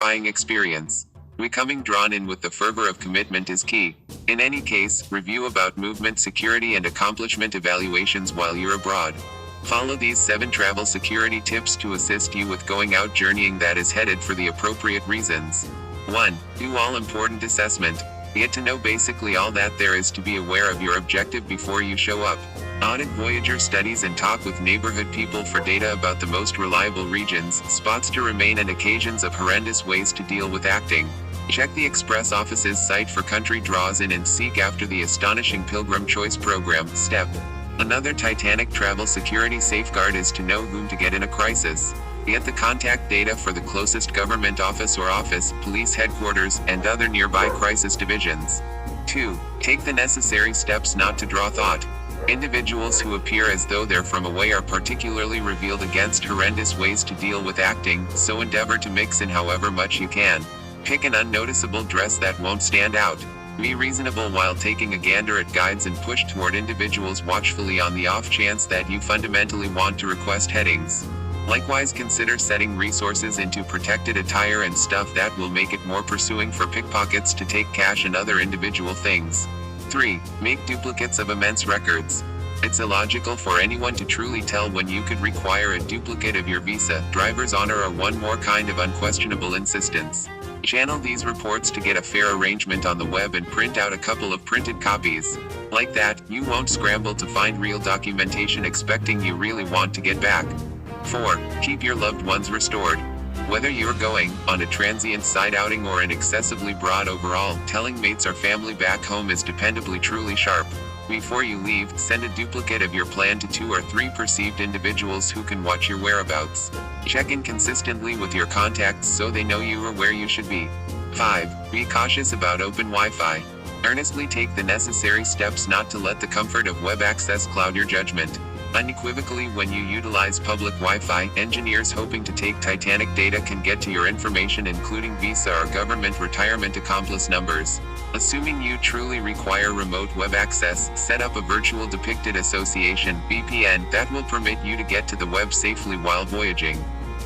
edifying experience. Becoming drawn in with the fervor of commitment is key. In any case, review about movement security and accomplishment evaluations while you're abroad. Follow these 7 travel security tips to assist you with going out journeying that is headed for the appropriate reasons. 1. Do all important assessment. Get to know basically all that there is to be aware of your objective before you show up. Audit Voyager studies and talk with neighborhood people for data about the most reliable regions, spots to remain and occasions of horrendous ways to deal with acting. Check the Express Office's site for country draws in and seek after the Astonishing Pilgrim Choice Program, STEP. Another Titanic travel security safeguard is to know whom to get in a crisis. Get the contact data for the closest government office or office, police headquarters, and other nearby crisis divisions. 2. Take the necessary steps not to draw thought. Individuals who appear as though they're from away are particularly revealed against horrendous ways to deal with acting, so endeavor to mix in however much you can. Pick an unnoticeable dress that won't stand out. Be reasonable while taking a gander at guides and push toward individuals watchfully on the off chance that you fundamentally want to request headings. Likewise, consider setting resources into protected attire and stuff that will make it more pursuing for pickpockets to take cash and other individual things. 3. Make duplicates of immense records. It's illogical for anyone to truly tell when you could require a duplicate of your visa, driver's honor, or one more kind of unquestionable insistence. Channel these reports to get a fair arrangement on the web and print out a couple of printed copies. Like that, you won't scramble to find real documentation expecting you really want to get back. 4. Keep your loved ones restored. Whether you're going on a transient side outing or an excessively broad overall, telling mates or family back home is dependably truly sharp. Before you leave, send a duplicate of your plan to 2 or 3 perceived individuals who can watch your whereabouts. Check in consistently with your contacts so they know you are where you should be. 5. Be cautious about open Wi-Fi. Earnestly take the necessary steps not to let the comfort of web access cloud your judgment. Unequivocally, when you utilize public Wi-Fi, engineers hoping to take Titanic data can get to your information including visa or government retirement accomplice numbers. Assuming you truly require remote web access, set up a virtual depicted association (VPN) that will permit you to get to the web safely while voyaging.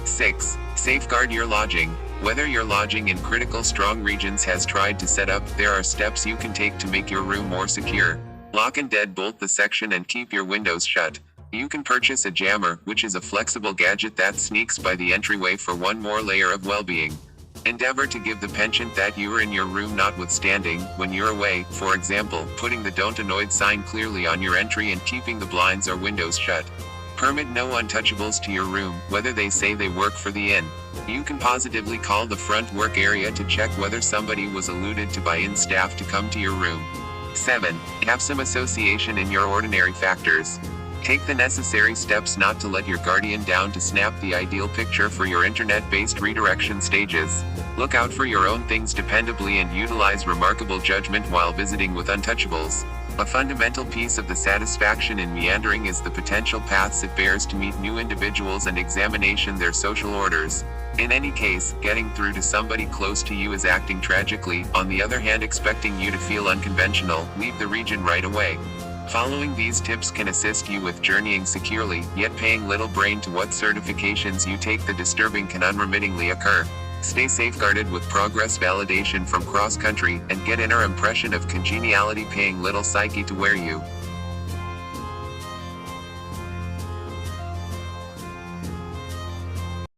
6. Safeguard your lodging. Whether your lodging in critical strong regions has tried to set up, there are steps you can take to make your room more secure. Lock and deadbolt the section and keep your windows shut. You can purchase a jammer, which is a flexible gadget that sneaks by the entryway for one more layer of well-being. Endeavor to give the penchant that you are in your room notwithstanding, when you're away, for example, putting the "Don't Annoy" sign clearly on your entry and keeping the blinds or windows shut. Permit no untouchables to your room, whether they say they work for the inn. You can positively call the front work area to check whether somebody was alluded to by inn staff to come to your room. 7. Have some association in your ordinary factors. Take the necessary steps not to let your guardian down to snap the ideal picture for your internet-based redirection stages. Look out for your own things dependably and utilize remarkable judgment while visiting with untouchables. A fundamental piece of the satisfaction in meandering is the potential paths it bears to meet new individuals and examination their social orders. In any case, getting through to somebody close to you is acting tragically. On the other hand, expecting you to feel unconventional, leave the region right away. Following these tips can assist you with journeying securely, yet paying little brain to what certifications you take. The disturbing can unremittingly occur. Stay safeguarded with progress validation from cross-country, and get inner impression of congeniality, paying little psyche to where you